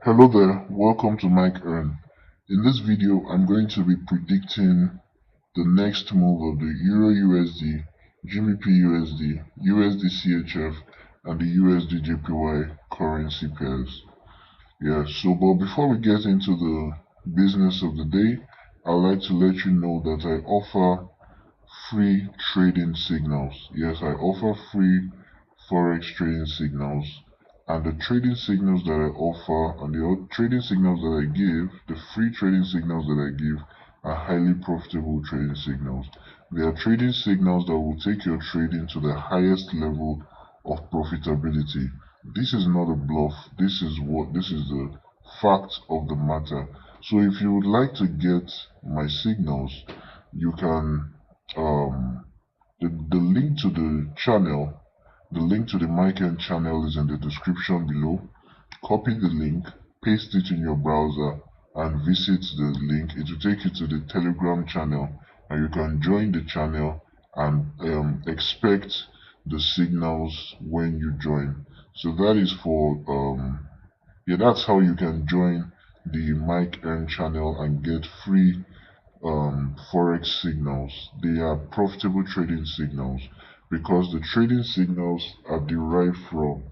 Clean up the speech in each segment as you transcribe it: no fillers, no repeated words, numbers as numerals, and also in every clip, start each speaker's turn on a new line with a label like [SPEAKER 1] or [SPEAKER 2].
[SPEAKER 1] Hello there, welcome to Mike Earn. In this video, I'm going to be predicting the next move of the EURUSD, GBPUSD, USDCHF, and the USDJPY currency pairs. But before we get into the business of the day, I'd like to let you know that I offer free trading signals. Yes, I offer free forex trading signals, and the trading signals that I offer and the trading signals that I give, the free trading signals that I give, are highly profitable trading signals. They are trading signals that will take your trading to the highest level of profitability. This is not a bluff. This is the fact of the matter. So if you would like to get my signals, you can the link to the channel, the link to the Mike Earn channel is in the description below. Copy the link, paste it in your browser, and visit the link. It will take you to the Telegram channel, and you can join the channel and expect the signals when you join. So that is for that's how you can join the Mike Earn channel and get free forex signals. They are profitable trading signals because the trading signals are derived from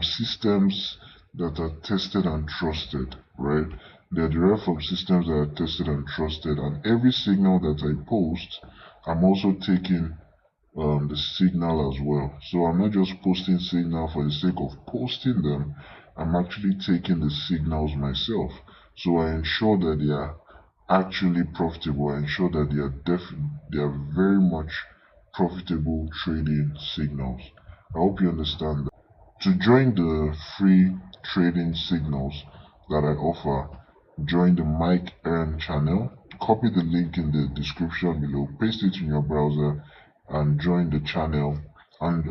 [SPEAKER 1] systems that are tested and trusted, right? They are derived from systems that are tested and trusted, and every signal that I post, I'm also taking the signal as well. So I'm not just posting signal for the sake of posting them. I'm actually taking the signals myself. So I ensure that they are actually profitable. I ensure that they are very much profitable trading signals. I hope you understand that. To join the free trading signals that I offer, join the Mike Earn channel. Copy the link in the description below, paste it in your browser, and join the channel, and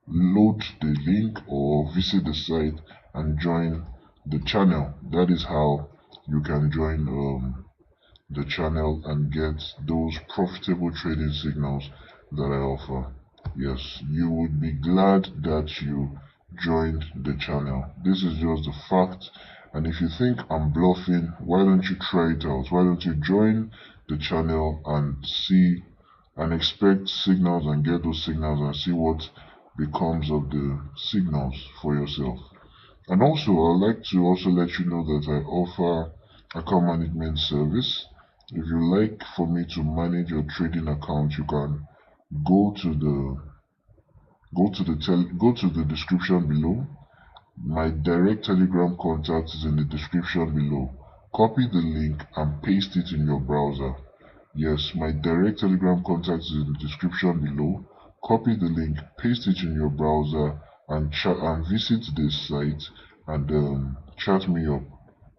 [SPEAKER 1] load the link or visit the site and join the channel. That is how you can join the channel and get those profitable trading signals that I offer. Yes, you would be glad that you joined the channel. This is just the fact, and if you think I'm bluffing, why don't you try it out? Why don't you join the channel and see and expect signals and get those signals and see what becomes of the signals for yourself. And also, I'd like to also let you know that I offer account management service. If you like for me to manage your trading account, you can go to the description below. My direct Telegram contact is in the description below. Copy the link and paste it in your browser. Yes, my direct Telegram contact is in the description below. Copy the link, paste it in your browser, and visit this site and chat me up.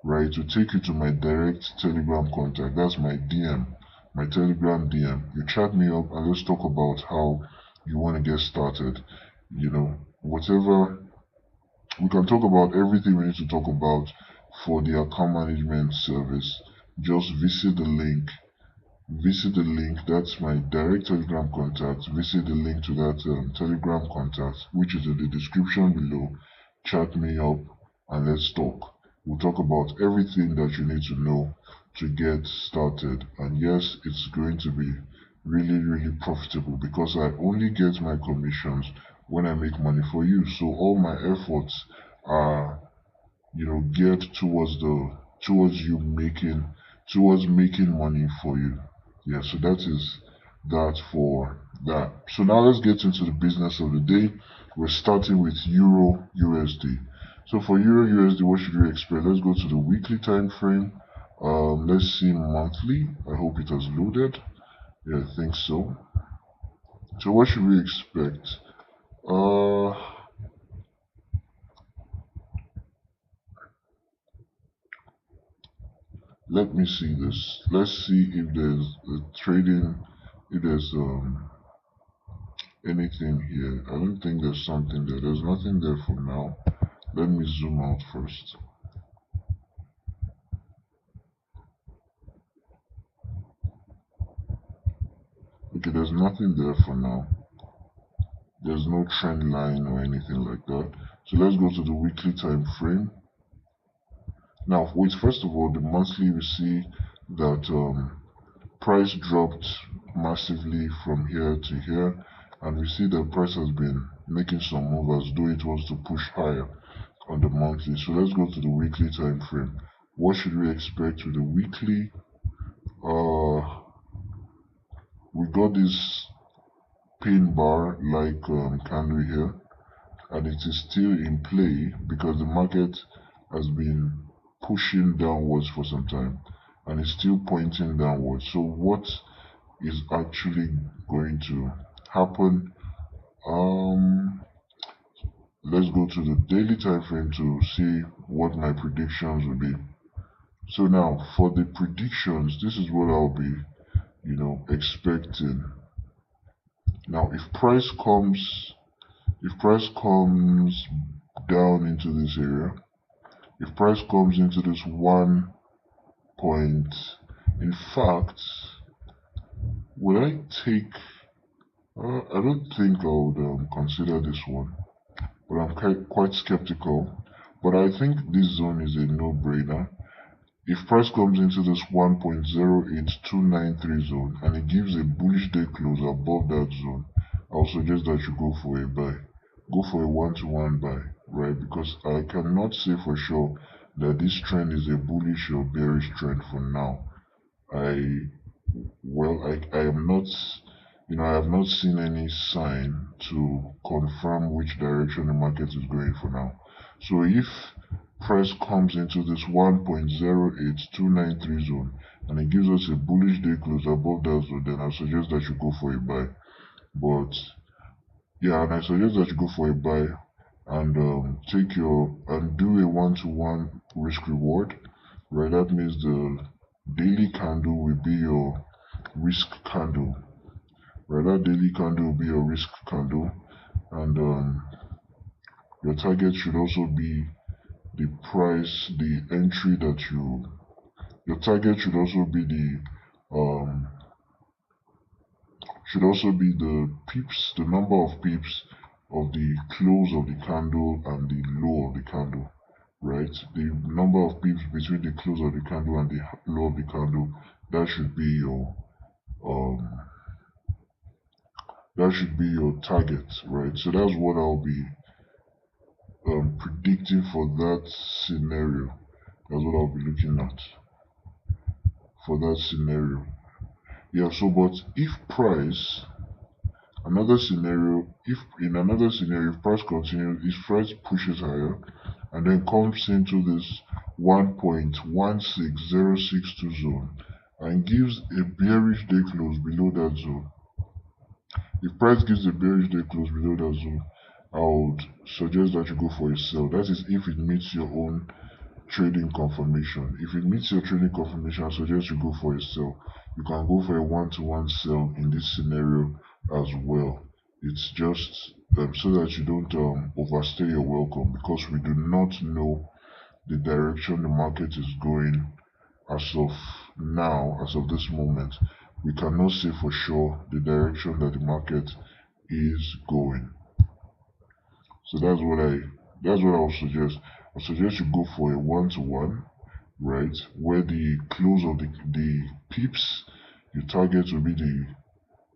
[SPEAKER 1] Right, to take you to my direct Telegram contact. That's my DM, my Telegram DM. You chat me up and let's talk about how you want to get started. Whatever, we can talk about everything we need to talk about for the account management service. Just visit the link. That's my direct Telegram contact. Visit the link to that Telegram contact, which is in the description below. Chat me up and let's talk. We'll talk about everything that you need to know to get started. And yes, it's going to be really, really profitable because I only get my commissions when I make money for you. So all my efforts are, geared towards making money for you. Yeah, so that is that for that. So now let's get into the business of the day. We're starting with Euro USD. So for Euro USD, what should we expect? Let's go to the weekly time frame. Let's see monthly. I hope it has loaded. Yeah, I think so. So what should we expect? Let me see this. Let's see if there's if there's anything here. I don't think there's something there. There's nothing there for now. Let me zoom out first. Okay, there's nothing there for now. There's no trend line or anything like that. So let's go to the weekly time frame. Now, wait, first of all, the monthly, we see that price dropped massively from here to here, and we see that price has been making some move as though it wants to push higher on the monthly. So let's go to the weekly time frame. What should we expect with the weekly? We got this pin bar like candle here, and it is still in play because the market has been pushing downwards for some time and it's still pointing downwards. So what is actually going to happen? Let's go to the daily time frame to see what my predictions will be. So now for the predictions, this is what I'll be expecting. Now if price comes down into this area, if price comes into this 1 point, in fact, would I take I don't think I would consider this one, but I'm quite skeptical. But I think this zone is a no-brainer. If price comes into this 1.08293 zone and it gives a bullish day close above that zone, I'll suggest that you go for a buy. Go for a one-to-one buy, right? Because I cannot say for sure that this trend is a bullish or bearish trend for now. I I am not, I have not seen any sign to confirm which direction the market is going for now. So if price comes into this 1.08293 zone and it gives us a bullish day close above that zone, then I suggest that you go for a buy. But yeah, and I suggest that you go for a buy and do a one-to-one risk reward, right? That means the daily candle will be your risk candle, right? That daily candle will be your risk candle, and your target should also be the price, the entry that your target should also be um the pips, the number of pips of the close of the candle and the low of the candle, right? The number of pips between the close of the candle and the low of the candle, that should be your um target, right? So that's what I'll be predicting for that scenario. That's what I'll be looking at for that scenario. Yeah, so but if price another scenario, if in another scenario, if price continues, if price pushes higher and then comes into this 1.16062 zone and gives a bearish day close below that zone, if price gives a bearish day close below that zone, I would suggest that you go for a sell. That is if it meets your own trading confirmation. If it meets your trading confirmation, I suggest you go for a sell. You can go for a one-to-one sell in this scenario as well. It's just so that you don't overstay your welcome, because we do not know the direction the market is going as of now, as of this moment. We cannot say for sure the direction that the market is going. So that's what I would suggest. I suggest you go for a one-to-one, right? Where the close of the pips, your target will be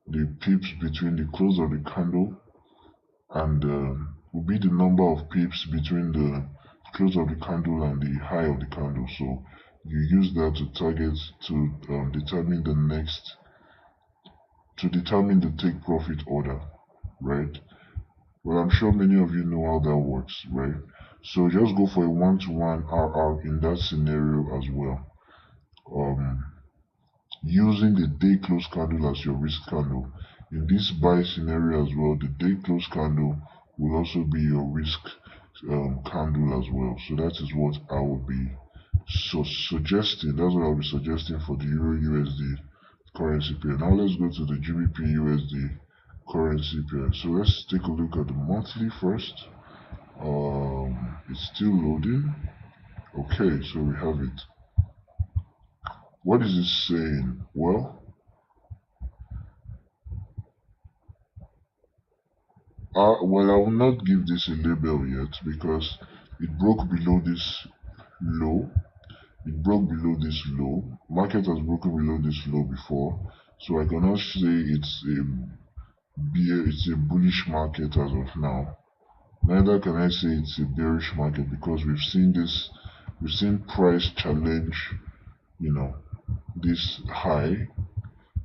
[SPEAKER 1] the pips between the close of the candle and will be the number of pips between the close of the candle and the high of the candle. So you use that to target to determine the take profit order, right? Well, I'm sure many of you know how that works, right? So just go for a one-to-one RR in that scenario as well. Using the day close candle as your risk candle. In this buy scenario as well, the day close candle will also be your risk candle as well. So that is what I will be suggesting. That's what I'll be suggesting for the Euro USD currency pair. Now let's go to the GBPUSD currency pair. So let's take a look at the monthly first. It's still loading. Okay, so we have it. What is it saying? Well, I will not give this a label yet because it broke below this low. it broke below this low. Market has broken below this low before, so I cannot say it's a bullish market as of now. Neither can I say it's a bearish market, because we've seen price challenge, you know, this high.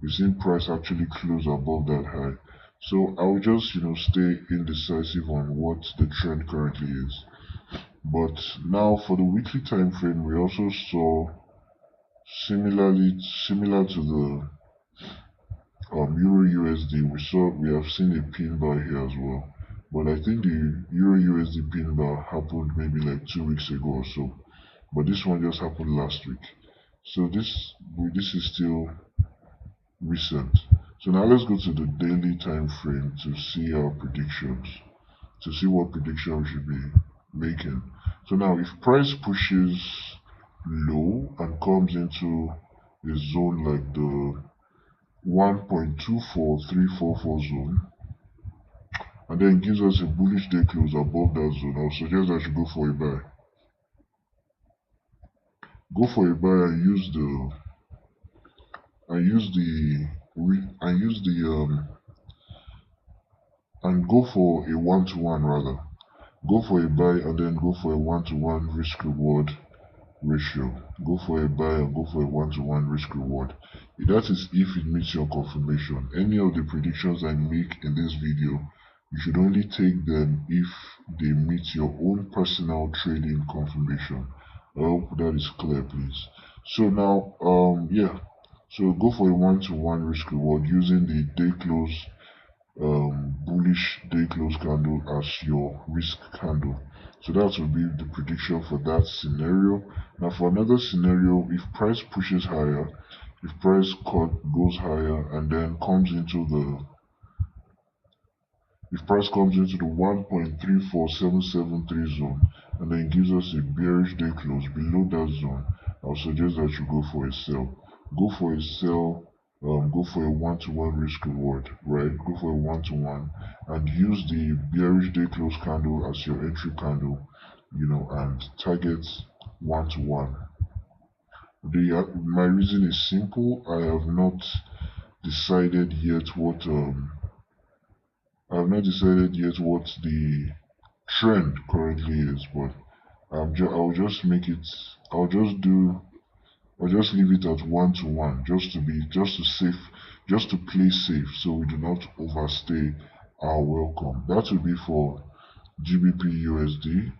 [SPEAKER 1] We've seen price actually close above that high. So I will just, stay indecisive on what the trend currently is. But now for the weekly time frame, we also saw similar to the Euro USD. We have seen a pin bar here as well. But I think the Euro USD pin bar happened maybe like 2 weeks ago or so. But this one just happened last week. So this is still recent. So now let's go to the daily time frame to see our predictions, to see what prediction we should be making. So now if price pushes low and comes into a zone like the 1.24344 zone, and then gives us a bullish day close above that zone, I would suggest I should go for a buy. Go for a buy and use the and go for a 1-to-1 rather. Go for a buy and then go for a 1-to-1 risk reward ratio. Go for a buy and go for a 1-to-1 risk reward. That is if it meets your confirmation. Any of the predictions I make in this video, you should only take them if they meet your own personal trading confirmation. I hope that is clear, please. So now, so go for a 1-to-1 risk reward using the day close bullish day close candle as your risk candle. So that will be the prediction for that scenario. Now for another scenario, if price pushes higher, if price goes higher and then comes into the 1.34773 zone and then gives us a bearish day close below that zone, I'll suggest that you go for a sell. Go for a sell. Go for a 1-to-1 risk reward, right? Go for a 1-to-1 and use the bearish day close candle as your entry candle, and target 1-to-1. My reason is simple. I have not decided yet what the trend currently is, but I'll just leave it at 1-to-1 just to play safe, so we do not overstay our welcome. That will be for GBPUSD.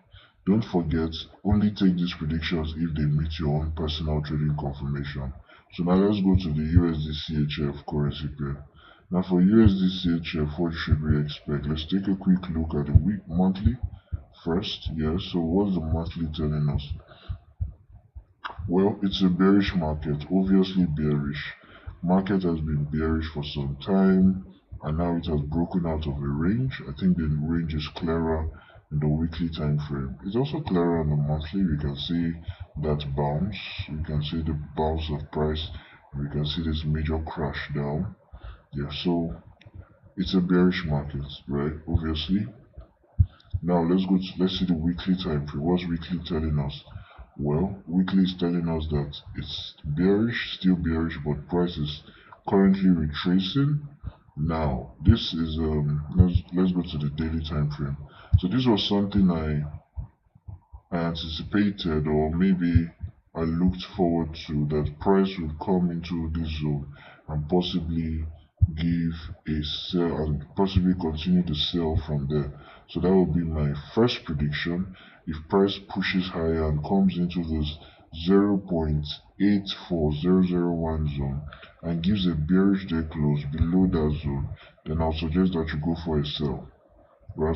[SPEAKER 1] Don't forget, only take these predictions if they meet your own personal trading confirmation. So now let's go to the USDCHF currency pair. Now for USDCHF, what should we expect? Let's take a quick look at the monthly first. So what's the monthly telling us? Well, it's a bearish market, obviously bearish. Market has been bearish for some time, and now it has broken out of a range. I think the range is clearer in the weekly time frame. It's also clearer on the monthly. We can see that bounce. We can see the bounce of price. We can see this major crash down. So it's a bearish market, right? Obviously. Now let's see the weekly time frame. What's weekly telling us? Well, weekly is telling us that it's bearish, still bearish, but price is currently retracing. Now, this is let's go to the daily time frame. So this was something I anticipated, or maybe I looked forward to, that price would come into this zone and possibly give a sell and possibly continue to sell from there. So that would be my first prediction. If price pushes higher and comes into this 0.84001 zone and gives a bearish day close below that zone, then I'll suggest that you go for a sell. You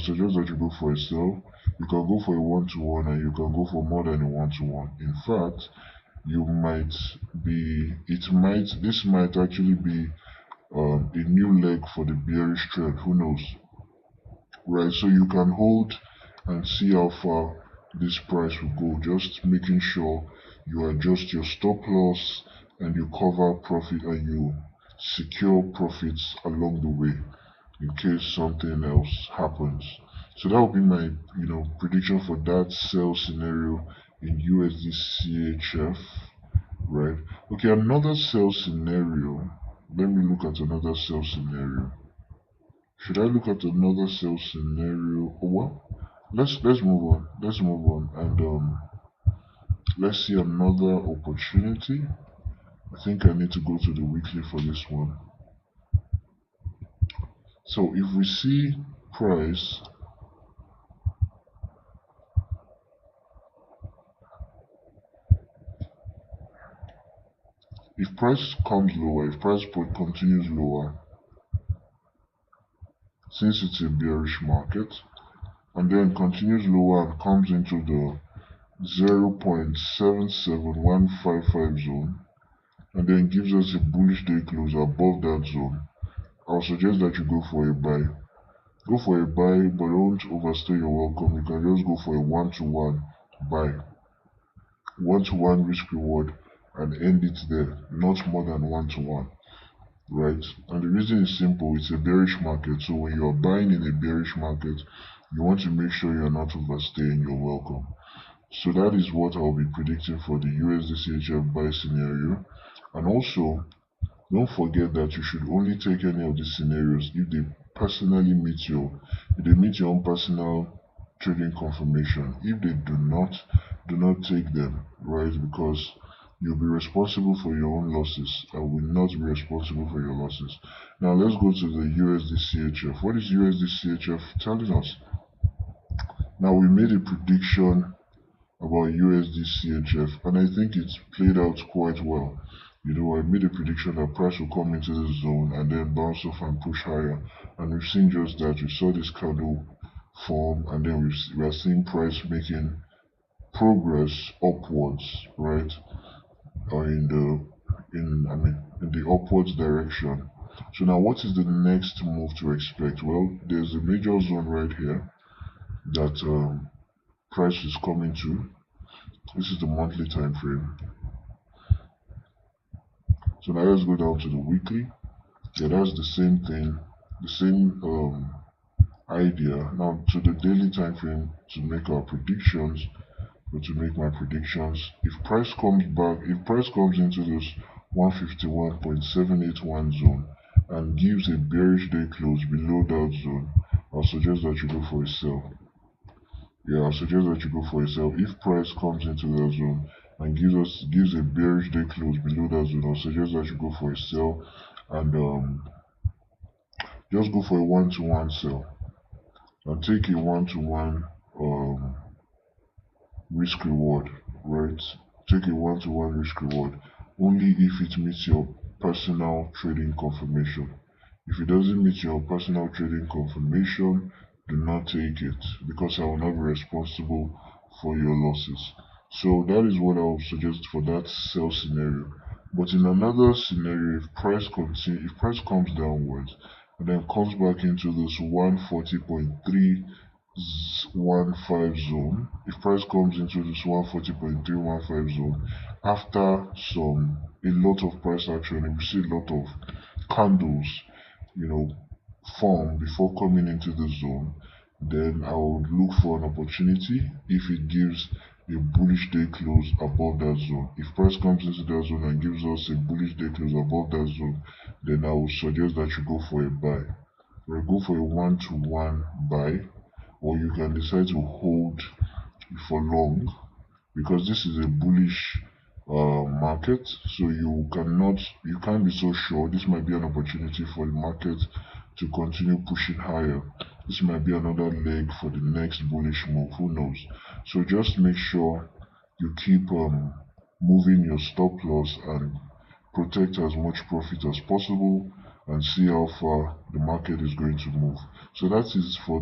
[SPEAKER 1] can go for a 1-to-1 and you can go for more than a 1-to-1. In fact, this might actually be a new leg for the bearish trend. Who knows, right? So you can hold and see how far this price will go, just making sure you adjust your stop loss and you cover profit and you secure profits along the way in case something else happens. So that would be my prediction for that sell scenario in USDCHF, right? Okay, another sell scenario. Let me look at another sell scenario. Should I look at another sell scenario? Oh, well, let's move on. Let's move on and let's see another opportunity. I think I need to go to the weekly for this one. So if we see price, if price comes lower, if price continues lower, since it's a bearish market, and then continues lower and comes into the 0.77155 zone, and then gives us a bullish day close above that zone, I'll suggest that you go for a buy. Go for a buy, but don't overstay your welcome. You can just go for a one-to-one buy, one-to-one risk reward, and end it there, not more than one-to-one, right? And the reason is simple. It's a bearish market, so when you're buying in a bearish market, you want to make sure you're not overstaying your welcome. So that is what I'll be predicting for the USDCHF buy scenario. And also, don't forget that you should only take any of these scenarios if they personally meet your own personal trading confirmation. If they do not take them, right? Because you'll be responsible for your own losses. I will not be responsible for your losses. Now let's go to the USDCHF. What is USDCHF telling us? Now we made a prediction about USDCHF, and I think it's played out quite well. You know, I made a prediction that price will come into the zone and then bounce off and push higher, and we've seen just that. We saw this candle form, and then we are seeing price making progress upwards, right? Or in the upwards direction. So now what is the next move to expect? Well, there's a major zone right here that price is coming to. This is the monthly time frame. So now let's go down to the weekly. Yeah, that's the same thing, the same idea. Now to the daily time frame to make our predictions, or to make my predictions. If price comes into this 151.781 zone and gives a bearish day close below that zone, I'll suggest that you go for a sell. Yeah, I suggest that you go for a sell. If price comes into that zone and gives a bearish day close below that zone, I'll suggest that you go for a sell and just go for a one-to-one sell and take a one-to-one risk reward, right? Take a one-to-one risk reward only if it meets your personal trading confirmation. If it doesn't meet your personal trading confirmation, do not take it, because I will not be responsible for your losses. So that is what I would suggest for that sell scenario. But in another scenario, if price comes downwards and then comes back into this 140.315 zone, if price comes into this 140.315 zone after a lot of price action, and we see a lot of candles, you know, form before coming into the zone, then I would look for an opportunity if it gives a bullish day close above that zone. If price comes into that zone and gives us a bullish day close above that zone, then I would suggest that you go for a buy. Or go for a one-to-one buy, or you can decide to hold for long, because this is a bullish market, so you can't be so sure. This might be an opportunity for the market to continue pushing higher. This might be another leg for the next bullish move, who knows. So just make sure you keep moving your stop loss and protect as much profit as possible, and see how far the market is going to move. So that is for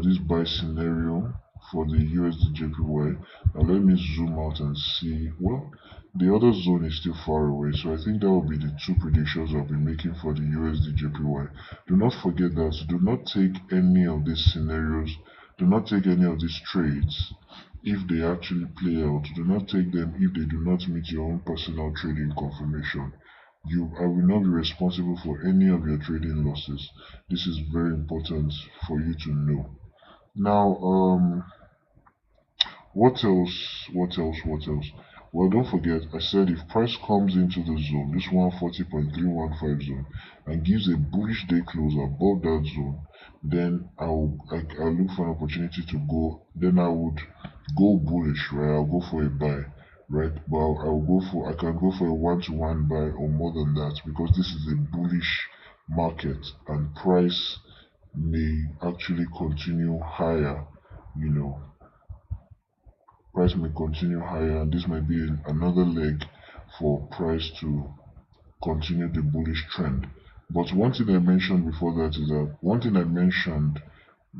[SPEAKER 1] this buy scenario for the USDJPY. Now let me zoom out and see. Well, the other zone is still far away, so I think that will be the two predictions I'll be making for the USDJPY. Do not forget that do not take any of these scenarios, do not take any of these trades if they actually play out. Do not take them if they do not meet your own personal trading confirmation. I will not be responsible for any of your trading losses. This is very important for you to know. Now, What else? What else? What else? Well, don't forget, I said if price comes into the zone, this 140.315 zone, and gives a bullish day close above that zone, then I'll look for an opportunity to go. Then I would go bullish, right? I'll go for a buy, right? Well, I can go for a one-to-one buy or more than that, because this is a bullish market and price may actually continue higher, you know, price may continue higher, and this might be another leg for price to continue the bullish trend. But one thing I mentioned before that is that one thing I mentioned,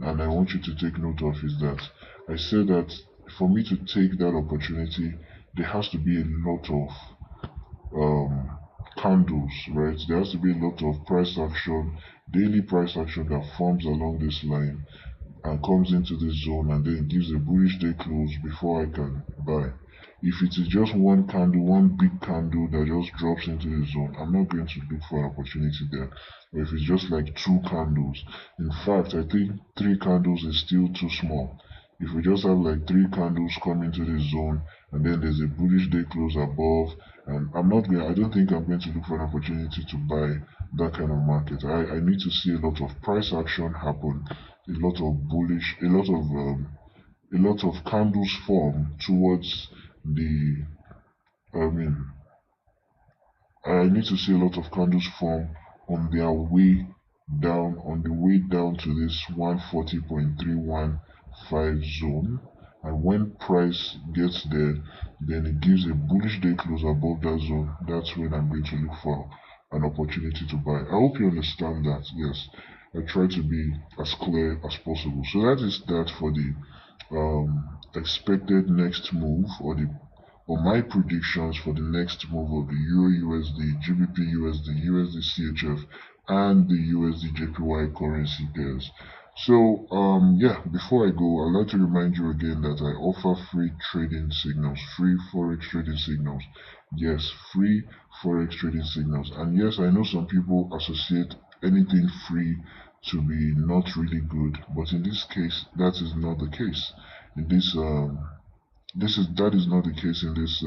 [SPEAKER 1] and I want you to take note of, is that I said that for me to take that opportunity, there has to be a lot of candles, right? There has to be a lot of price action, daily price action that forms along this line and comes into this zone, and then gives a bullish day close before I can buy. If it is just one candle, one big candle that just drops into the zone, I'm not going to look for an opportunity there. Or if it's just like two candles, in fact, I think three candles is still too small. If we just have like three candles come into the zone, and then there's a bullish day close above, and I don't think I'm going to look for an opportunity to buy that kind of market. I need to see a lot of price action happen, a lot of bullish, a lot of candles form towards the, I mean, I need to see a lot of candles form on their way down, on the way down to this 140.315 zone. And when price gets there, then it gives a bullish day close above that zone. That's when I'm going to look for an opportunity to buy. I hope you understand that. Yes, I try to be as clear as possible. So that is that for the expected next move, or my predictions for the next move of the Euro USD, GBP USD, USDCHF, and the USDJPY currency pairs. So yeah, before I go, I'd like to remind you again that I offer free trading signals, free forex trading signals. Yes, free forex trading signals. And yes, I know some people associate anything free to be not really good, but in this case, that is not the case. In that is not the case in this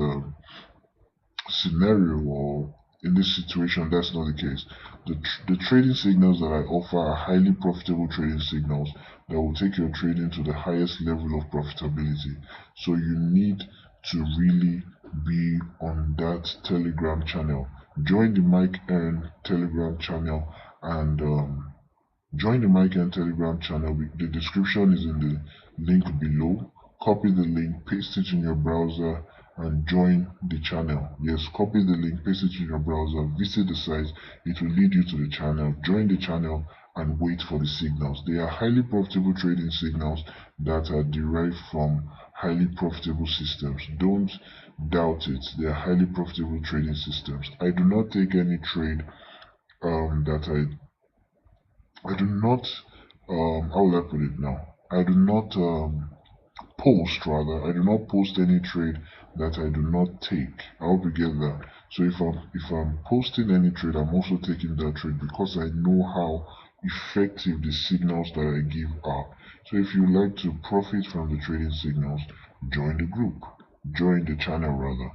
[SPEAKER 1] scenario, or in this situation. That's not the case. The trading signals that I offer are highly profitable trading signals that will take your trading to the highest level of profitability. So you need to really be on that Telegram channel. Join the Mike Earn Telegram channel, and join the Mike and Telegram channel. The description is in the link below. Copy the link, paste it in your browser, and join the channel. Yes, copy the link, paste it in your browser, visit the site. It will lead you to the channel. Join the channel and wait for the signals. They are highly profitable trading signals that are derived from highly profitable systems. Don't doubt it. They are highly profitable trading systems. I do not take any trade that I do not, how will I put it now? I do not I do not post any trade that I do not take. I hope you get that. So if I'm posting any trade, I'm also taking that trade because I know how effective the signals that I give are. So if you like to profit from the trading signals, join the group. Join the channel rather.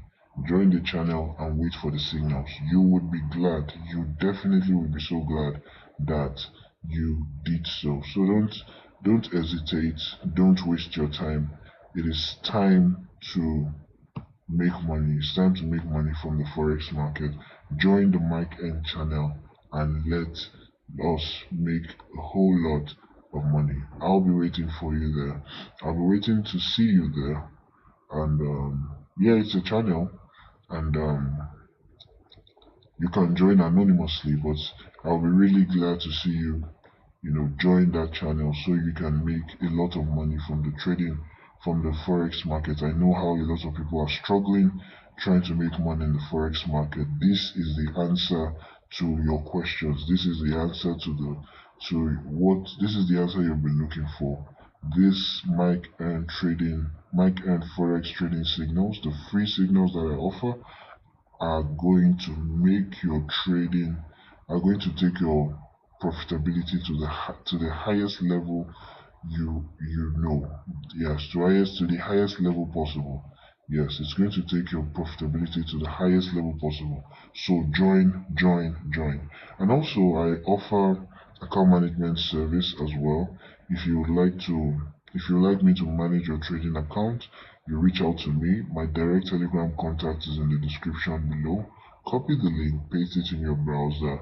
[SPEAKER 1] Join the channel and wait for the signals. You would be glad. You definitely would be so glad that you did so. So don't hesitate. Don't waste your time. It is time to make money. It's time to make money from the forex market. Join the Mike N channel and let us make a whole lot of money. I'll be waiting for you there. I'll be waiting to see you there. And yeah, it's a channel, and you can join anonymously, but I'll be really glad to see you, join that channel so you can make a lot of money from the trading, from the forex market. I know how a lot of people are struggling trying to make money in the forex market. This is the answer to your questions. This is the answer this is the answer you've been looking for. This Mike and forex trading signals, the free signals that I offer, are going to make your trading, are going to take your profitability to the highest level you know. Yes, to the highest level possible. Yes, it's going to take your profitability to the highest level possible. So join. And also I offer account management service as well. If you would like to if you would like me to manage your trading account, you reach out to me. My direct Telegram contact is in the description below. Copy the link, paste it in your browser,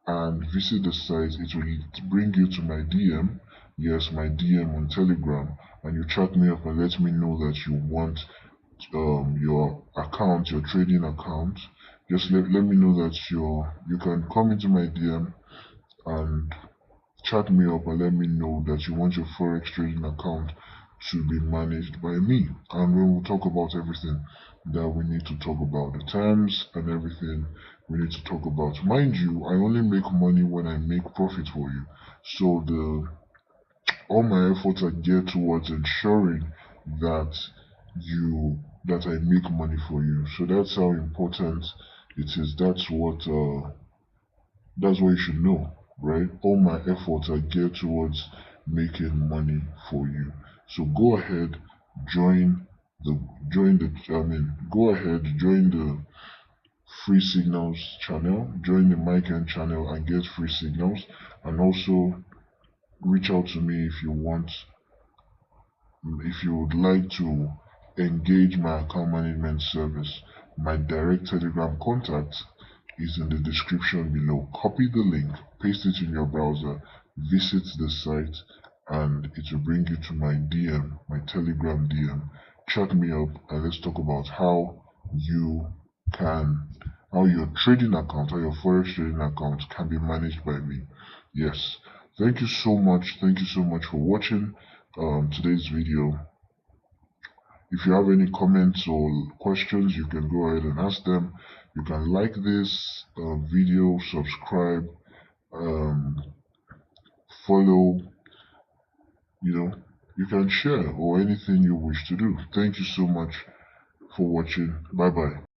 [SPEAKER 1] and visit the site. It will bring you to my DM. Yes, my DM on Telegram, and you chat me up and let me know that you want your account, your trading account. Just let me know that you can come into my DM and chat me up and let me know that you want your forex trading account to be managed by me, and then we'll talk about everything that we need to talk about, the terms and everything we need to talk about. Mind you, I only make money when I make profit for you, so the all my efforts are geared towards ensuring that I make money for you. So that's how important it is. That's what you should know, right? All my efforts are geared towards making money for you. So go ahead, join go ahead, join the free signals channel, join the Mic channel and get free signals. And also reach out to me if you would like to engage my account management service. My direct Telegram contact is in the description below. Copy the link, paste it in your browser, visit the site, and it will bring you to my DM, my Telegram DM. Chat me up and let's talk about how your trading account, how your forex trading account can be managed by me. Yes. Thank you so much. Thank you so much for watching today's video. If you have any comments or questions, you can go ahead and ask them. You can like this video, subscribe, um, follow, you can share or anything you wish to do. Thank you so much for watching. Bye bye.